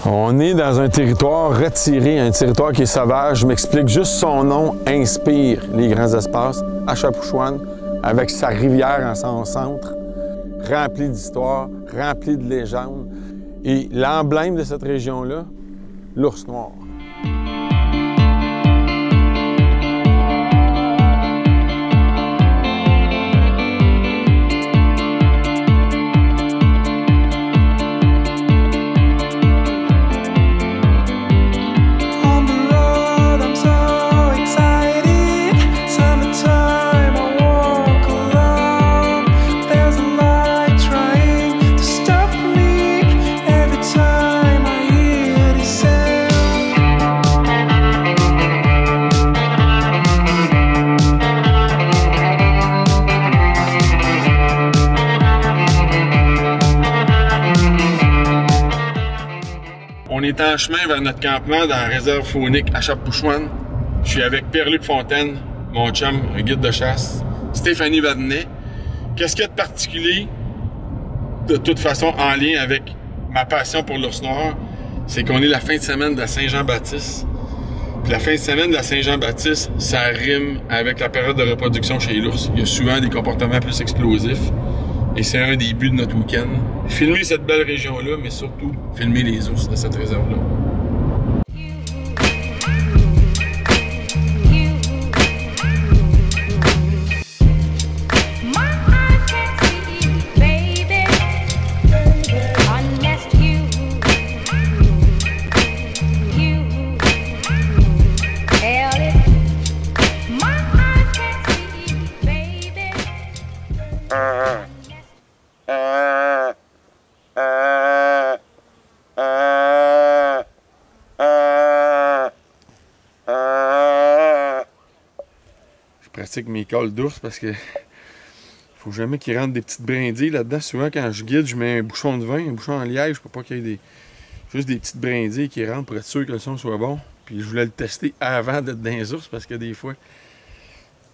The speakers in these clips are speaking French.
On est dans un territoire retiré, un territoire qui est sauvage. Je m'explique, juste son nom inspire les grands espaces. Achapouchouane, avec sa rivière en son centre, remplie d'histoires, remplie de légendes. Et l'emblème de cette région-là, l'ours noir. On est en chemin vers notre campement dans la réserve faunique Achapouchouane. Je suis avec Pierre-Luc Fontaine, mon chum, un guide de chasse, Stéphanie Vadnet. Qu'est-ce qu'il y a de particulier, de toute façon en lien avec ma passion pour l'ours noir, c'est qu'on est la fin de semaine de la Saint-Jean-Baptiste. Puis la fin de semaine de la Saint-Jean-Baptiste, ça rime avec la période de reproduction chez l'ours. Il y a souvent des comportements plus explosifs. Et c'est un des buts de notre week-end. Filmer cette belle région-là, mais surtout filmer les ours de cette réserve-là. Je pratique mes calls d'ours parce que faut jamais qu'il rentre des petites brindilles là-dedans. Souvent, quand je guide, je mets un bouchon de vin, un bouchon en liège pour pas qu'il y ait juste des petites brindilles qui rentrent pour être sûr que le son soit bon. Puis je voulais le tester avant d'être dans les ours parce que des fois,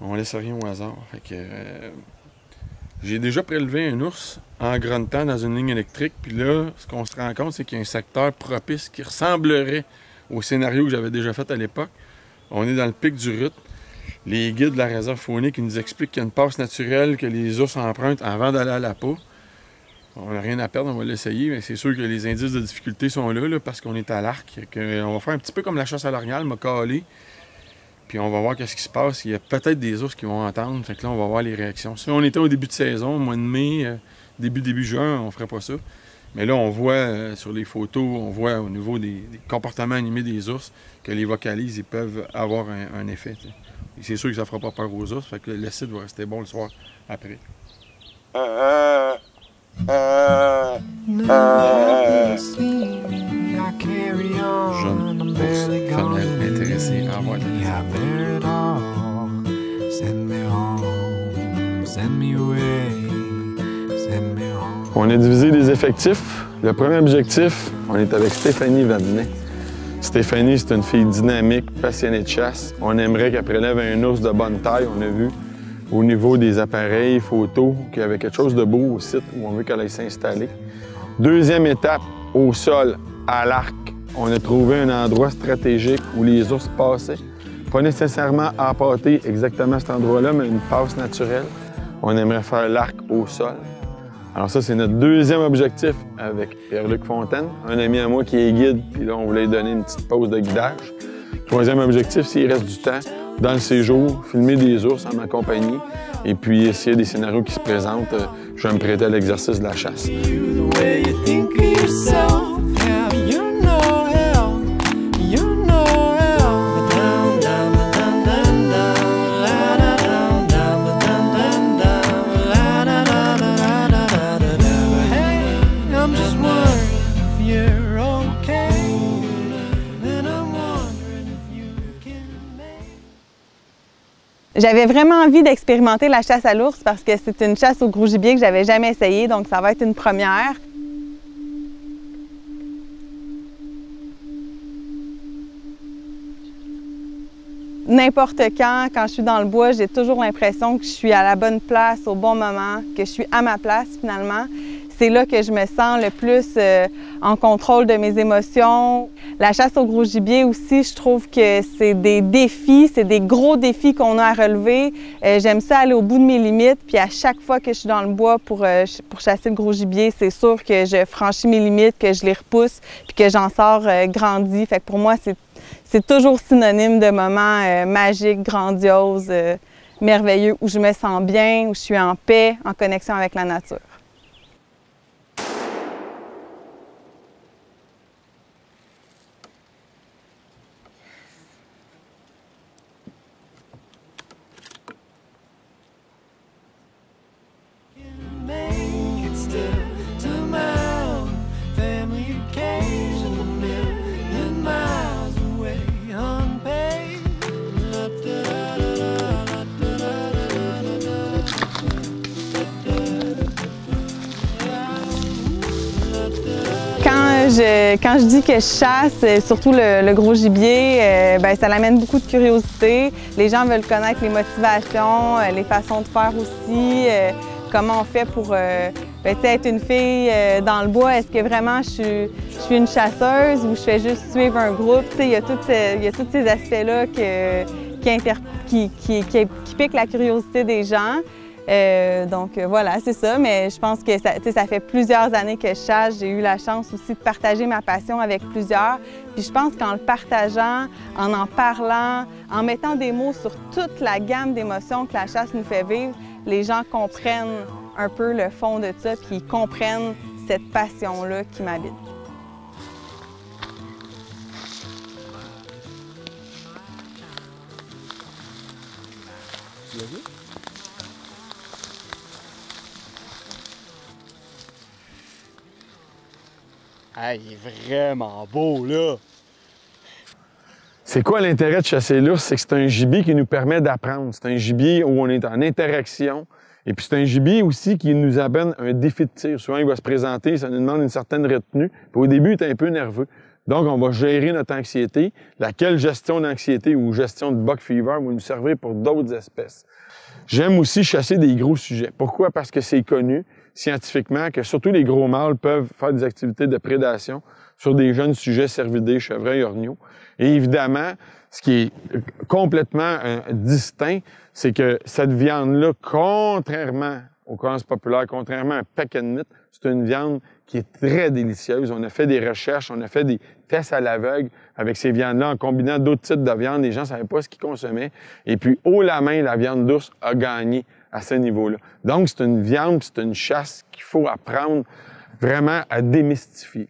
on laisse rien au hasard. Fait que j'ai déjà prélevé un ours en gruntant dans une ligne électrique. Puis là, ce qu'on se rend compte, c'est qu'il y a un secteur propice qui ressemblerait au scénario que j'avais déjà fait à l'époque. On est dans le pic du Rut. Les guides de la réserve faunique nous expliquent qu'il y a une passe naturelle que les ours empruntent avant d'aller à la peau. On n'a rien à perdre, on va l'essayer, mais c'est sûr que les indices de difficulté sont là parce qu'on est à l'arc. On va faire un petit peu comme la chasse à l'orignal, m'a calé. Puis on va voir qu'est-ce qui se passe. Il y a peut-être des ours qui vont entendre, fait que là, on va voir les réactions. Si on était au début de saison, au mois de mai, début juin, on ferait pas ça. Mais là, on voit sur les photos, on voit au niveau des comportements animés des ours que les vocalises, ils peuvent avoir un effet. C'est sûr que ça ne fera pas peur aux ours, fait que le site va rester bon le soir après. Jeune ours femelle intéressée à avoir de On a divisé les effectifs. Le premier objectif, on est avec Stéphanie Vadnet. Stéphanie, c'est une fille dynamique, passionnée de chasse. On aimerait qu'elle prélève un ours de bonne taille. On a vu au niveau des appareils photos qu'il y avait quelque chose de beau au site où on veut qu'elle aille s'installer. Deuxième étape, au sol, à l'arc. On a trouvé un endroit stratégique où les ours passaient. Pas nécessairement appâter exactement à cet endroit-là, mais une passe naturelle. On aimerait faire l'arc au sol. Alors ça, c'est notre deuxième objectif avec Pierre-Luc Fontaine, un ami à moi qui est guide, puis là, on voulait lui donner une petite pause de guidage. Troisième objectif, s'il reste du temps, dans le séjour, filmer des ours en ma compagnie, et puis s'il y a des scénarios qui se présentent, je vais me prêter à l'exercice de la chasse. J'avais vraiment envie d'expérimenter la chasse à l'ours parce que c'est une chasse au gros gibier que j'avais jamais essayé, donc ça va être une première. N'importe quand je suis dans le bois, j'ai toujours l'impression que je suis à la bonne place au bon moment, que je suis à ma place finalement. c'est là que je me sens le plus en contrôle de mes émotions. La chasse au gros gibier aussi, je trouve que c'est des défis, c'est des gros défis qu'on a à relever. J'aime ça aller au bout de mes limites, puis à chaque fois que je suis dans le bois pour chasser le gros gibier, c'est sûr que je franchis mes limites, que je les repousse, puis que j'en sors grandi. Fait que pour moi, c'est toujours synonyme de moments magiques, grandioses, merveilleux, où je me sens bien, où je suis en paix, en connexion avec la nature. Quand je dis que je chasse, surtout le gros gibier, ben, ça l'amène beaucoup de curiosité. Les gens veulent connaître les motivations, les façons de faire aussi, comment on fait pour être une fille dans le bois. Est-ce que vraiment je suis une chasseuse ou je fais juste suivre un groupe? Il y a tous ces aspects-là qui piquent la curiosité des gens. Donc voilà, c'est ça, mais je pense que ça fait plusieurs années que je chasse. J'ai eu la chance aussi de partager ma passion avec plusieurs. Puis je pense qu'en le partageant, en parlant, en mettant des mots sur toute la gamme d'émotions que la chasse nous fait vivre, les gens comprennent un peu le fond de ça, puis ils comprennent cette passion-là qui m'habite. Tu l'as vu? Ah, il est vraiment beau, là! C'est quoi l'intérêt de chasser l'ours? C'est que c'est un gibier qui nous permet d'apprendre. C'est un gibier où on est en interaction. Et puis c'est un gibier aussi qui nous amène un défi de tir. Souvent, il va se présenter, ça nous demande une certaine retenue. Puis au début, il est un peu nerveux. Donc, on va gérer notre anxiété, laquelle gestion d'anxiété ou gestion de buck fever va nous servir pour d'autres espèces. J'aime aussi chasser des gros sujets. Pourquoi? Parce que c'est connu scientifiquement que surtout les gros mâles peuvent faire des activités de prédation sur des jeunes sujets cervidés, chevreuils, orgnaux. Et évidemment, ce qui est complètement distinct, c'est que cette viande-là, contrairement aux croyances populaires, contrairement à un paquet de mythes, c'est une viande qui est très délicieuse. On a fait des recherches, on a fait des tests à l'aveugle avec ces viandes-là en combinant d'autres types de viande. Les gens ne savaient pas ce qu'ils consommaient. Et puis, haut la main, la viande d'ours a gagné à ce niveau-là. Donc, c'est une viande, c'est une chasse qu'il faut apprendre vraiment à démystifier.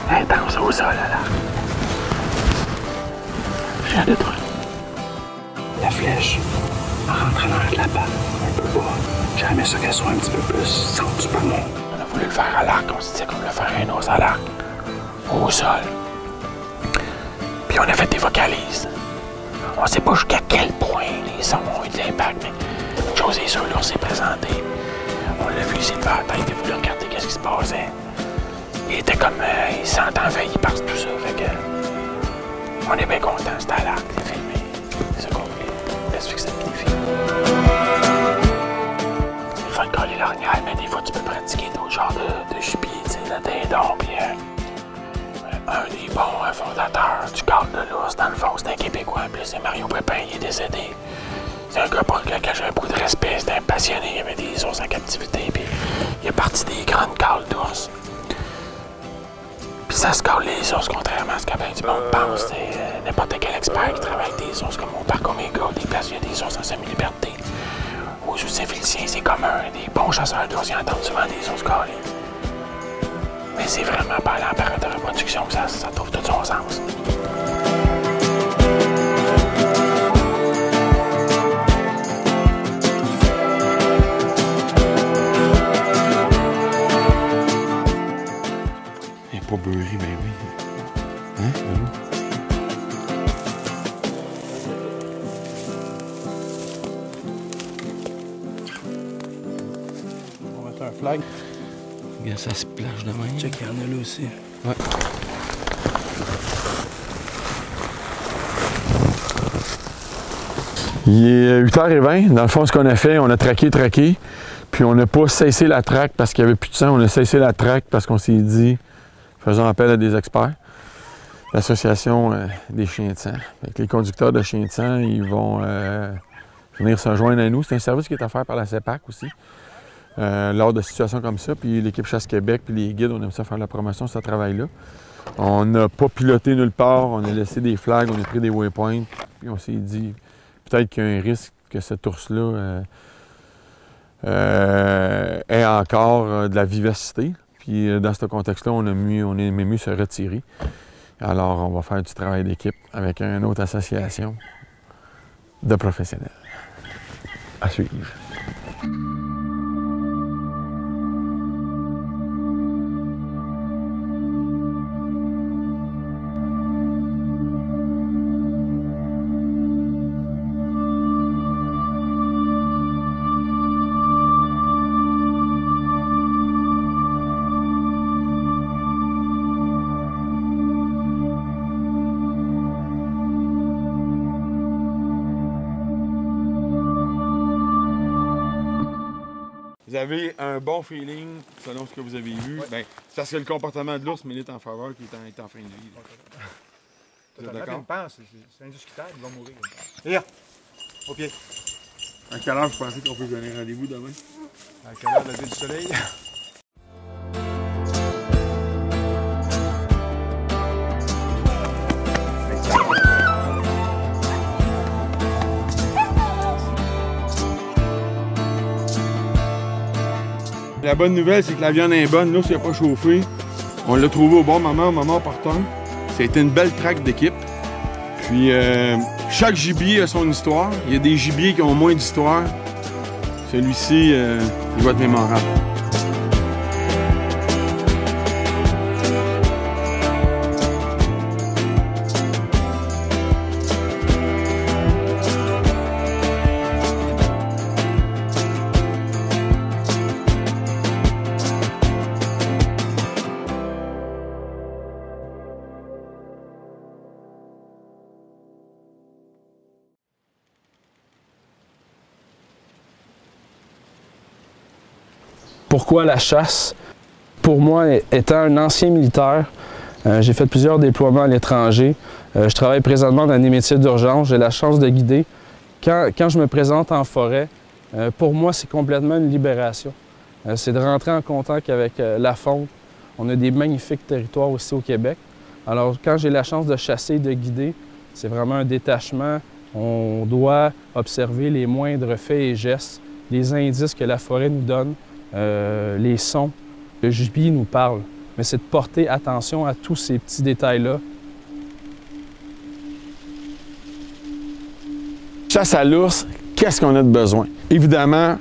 Intense au sol, là. J'ai hâte de toi. La flèche rentre dans la balle, un peu bas. J'aimerais ça qu'elle soit un petit peu plus sentie par moi. On a voulu le faire à l'arc, on se disait qu'on voulait faire un os à l'arc, au sol. Puis on a fait des vocalises. On sait pas jusqu'à quel point les sons ont eu de l'impact, mais une chose est sûre, l'ours s'est présenté. On l'a vu, il s'est levé à la tête, il a voulu regarder qu'est-ce qui se passait. Il était comme, il s'entend envahi par tout ça, fait que on est bien content, c'était à l'arc, c'est filmé, c'est ça qu'on voulait, laisse fixer le défi. C'est le fun de coller l'orignal, mais des fois tu peux pratiquer d'autres genres de gibier, tu sais, le dindon, puis un des bons fondateurs du cadre de l'ours, dans le fond, c'est un Québécois, puis c'est Mario Pépin, il est décédé. C'est un gars pour lequel j'avais beaucoup de respect, c'était un passionné, il avait des ours en captivité, puis il est parti des grandes cales d'ours. Puis ça se cale les ours, contrairement à ce que bien du monde pense. N'importe quel expert qui travaille avec des ours, comme au Parc Omega, des places où il y a des ours en semi-liberté. Aux Zoo Saint-Félicien, c'est commun. Des bons chasseurs d'ours, ils entendent souvent des ours calés. Mais c'est vraiment par la période de reproduction que ça trouve tout son sens. Il n'est pas beurré, ben oui. Hein? Ben oui. On va mettre un flag. Regarde, ça se plage de même. Check, il y en a là aussi. Ouais. Il est 8h20. Dans le fond, ce qu'on a fait, on a traqué. Puis on n'a pas cessé la traque parce qu'il n'y avait plus de sang. On a cessé la traque parce qu'on s'est dit, faisons appel à des experts. L'association des chiens de sang. Avec les conducteurs de chiens de sang, ils vont venir se joindre à nous. C'est un service qui est offert par la CEPAC aussi. Lors de situations comme ça, puis l'équipe Chasse Québec, puis les guides, on aime ça faire la promotion, ce travail-là. On n'a pas piloté nulle part, on a laissé des flags, on a pris des waypoints, puis on s'est dit peut-être qu'il y a un risque que cet ours-là ait encore de la vivacité. Puis dans ce contexte-là, on est mieux se retirer. Alors, on va faire du travail d'équipe avec une autre association de professionnels. À suivre. Vous avez un bon feeling selon ce que vous avez vu. Ouais. Ben, c'est parce que le comportement de l'ours milite en faveur qu'il est en fin de vie. Vous êtes d'accord? C'est indiscutable, il va mourir. Regarde! Au pied. À quelle heure vous pensez qu'on peut donner rendez-vous demain? À quelle heure, lever du soleil? La bonne nouvelle, c'est que la viande est bonne. L'ours n'a pas chauffé. On l'a trouvé au bon moment opportun. C'était une belle traque d'équipe. Puis, chaque gibier a son histoire. Il y a des gibiers qui ont moins d'histoire. Celui-ci, il va être mémorable. Pourquoi la chasse? Pour moi, étant un ancien militaire, j'ai fait plusieurs déploiements à l'étranger. Je travaille présentement dans des métiers d'urgence. J'ai la chance de guider. Quand je me présente en forêt, pour moi, c'est complètement une libération. C'est de rentrer en contact avec la faune. On a des magnifiques territoires aussi au Québec. Alors, quand j'ai la chance de chasser et de guider, c'est vraiment un détachement. On doit observer les moindres faits et gestes, les indices que la forêt nous donne. Les sons, le gibier nous parle, mais c'est de porter attention à tous ces petits détails-là. Chasse à l'ours, qu'est-ce qu'on a de besoin? Évidemment,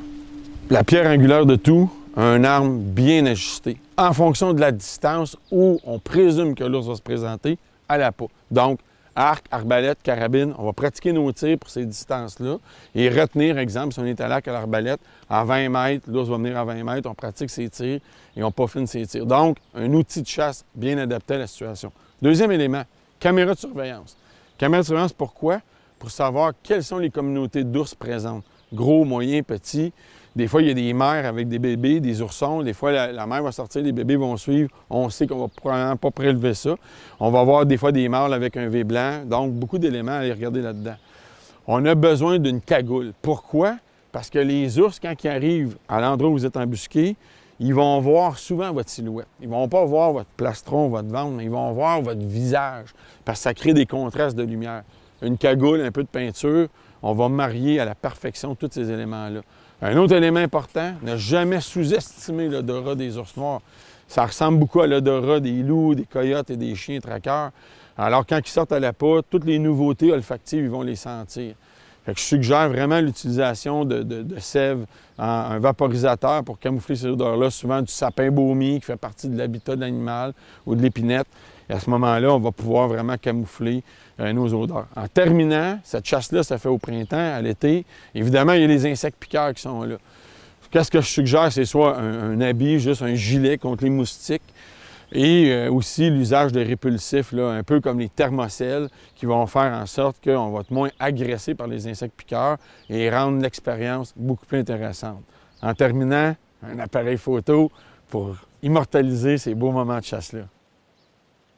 la pierre angulaire de tout, une arme bien ajustée, en fonction de la distance où on présume que l'ours va se présenter à l'appât. Donc, arc, arbalète, carabine, on va pratiquer nos tirs pour ces distances-là et retenir, exemple, si on est à l'arc à l'arbalète, à 20 mètres, l'ours va venir à 20 mètres, on pratique ses tirs et on peaufine ses tirs. Donc, un outil de chasse bien adapté à la situation. Deuxième élément, caméra de surveillance. Caméra de surveillance, pourquoi? Pour savoir quelles sont les communautés d'ours présentes. Gros, moyens, petits. Des fois, il y a des mères avec des bébés, des oursons. Des fois, la mère va sortir, les bébés vont suivre. On sait qu'on va probablement pas prélever ça. On va voir des fois des mâles avec un V blanc. Donc, beaucoup d'éléments à aller regarder là-dedans. On a besoin d'une cagoule. Pourquoi? Parce que les ours, quand ils arrivent à l'endroit où vous êtes embusqués, ils vont voir souvent votre silhouette. Ils ne vont pas voir votre plastron, votre ventre, mais ils vont voir votre visage. Parce que ça crée des contrastes de lumière. Une cagoule, un peu de peinture, on va marier à la perfection tous ces éléments-là. Un autre élément important, ne jamais sous-estimer l'odorat des ours noirs. Ça ressemble beaucoup à l'odorat des loups, des coyotes et des chiens traqueurs. Alors, quand ils sortent à la pas, toutes les nouveautés olfactives, ils vont les sentir. Fait que je suggère vraiment l'utilisation de sève, un vaporisateur pour camoufler ces odeurs-là, souvent du sapin baumier qui fait partie de l'habitat de l'animal ou de l'épinette. Et à ce moment-là, on va pouvoir vraiment camoufler nos odeurs. En terminant, cette chasse-là, ça fait au printemps, à l'été. Évidemment, il y a les insectes piqueurs qui sont là. Qu'est-ce que je suggère? C'est soit un habit, juste un gilet contre les moustiques, et aussi l'usage de répulsifs, là, un peu comme les thermocelles, qui vont faire en sorte qu'on va être moins agressé par les insectes piqueurs et rendre l'expérience beaucoup plus intéressante. En terminant, un appareil photo pour immortaliser ces beaux moments de chasse-là.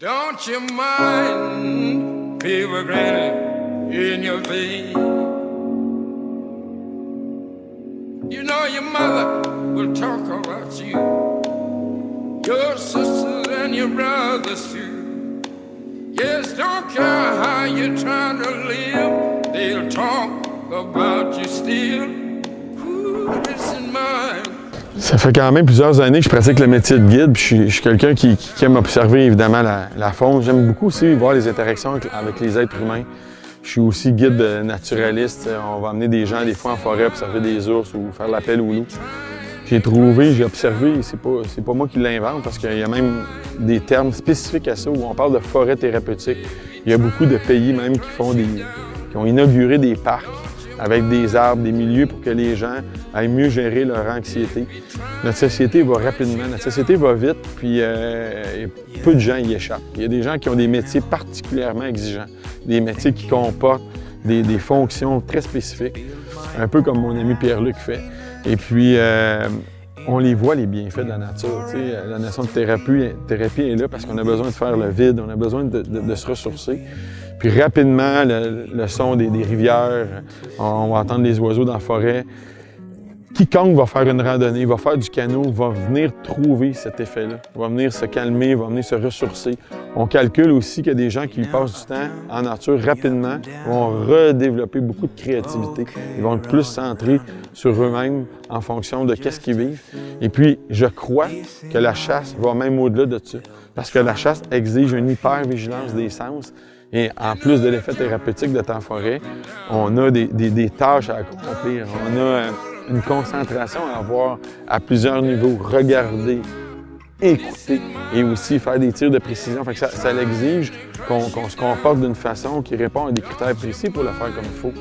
Don't you mind people grinning in your face? You know your mother will talk about you, your sisters and your brothers too. Yes, don't care how you're trying to live, they'll talk about you still. Ooh, listen, mind. Ça fait quand même plusieurs années que je pratique le métier de guide, puis je suis quelqu'un qui aime observer évidemment la faune. J'aime beaucoup aussi voir les interactions avec les êtres humains. Je suis aussi guide naturaliste. On va amener des gens des fois en forêt observer des ours ou faire l'appel aux loups. J'ai observé, c'est pas moi qui l'invente parce qu'il y a même des termes spécifiques à ça où on parle de forêt thérapeutique. Il y a beaucoup de pays même qui ont inauguré des parcs avec des arbres, des milieux pour que les gens aillent mieux gérer leur anxiété. Notre société va rapidement, notre société va vite, puis peu de gens y échappent. Il y a des gens qui ont des métiers particulièrement exigeants, des métiers qui comportent des fonctions très spécifiques, un peu comme mon ami Pierre-Luc fait. Et puis, on les voit, les bienfaits de la nature. Tu sais, la notion de thérapie est là parce qu'on a besoin de faire le vide, on a besoin de se ressourcer. Puis rapidement, le son des rivières, on va entendre les oiseaux dans la forêt. Quiconque va faire une randonnée, va faire du canot, va venir trouver cet effet-là, va venir se calmer, va venir se ressourcer. On calcule aussi qu'il y a des gens qui passent du temps en nature rapidement, vont redévelopper beaucoup de créativité. Ils vont être plus centrés sur eux-mêmes en fonction de qu'est-ce qu'ils vivent. Et puis, je crois que la chasse va même au-delà de ça, parce que la chasse exige une hyper-vigilance des sens. Et en plus de l'effet thérapeutique de temps en forêt, on a des tâches à accomplir. On a une concentration à avoir à plusieurs niveaux. Regarder, écouter et aussi faire des tirs de précision. Fait que ça l'exige qu'on se comporte d'une façon qui répond à des critères précis pour le faire comme il faut.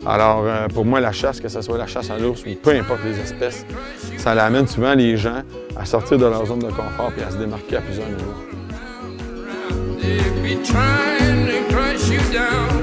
Alors, pour moi, la chasse, que ce soit la chasse à l'ours ou peu importe les espèces, ça amène souvent les gens à sortir de leur zone de confort et à se démarquer à plusieurs niveaux. They be trying to crush you down.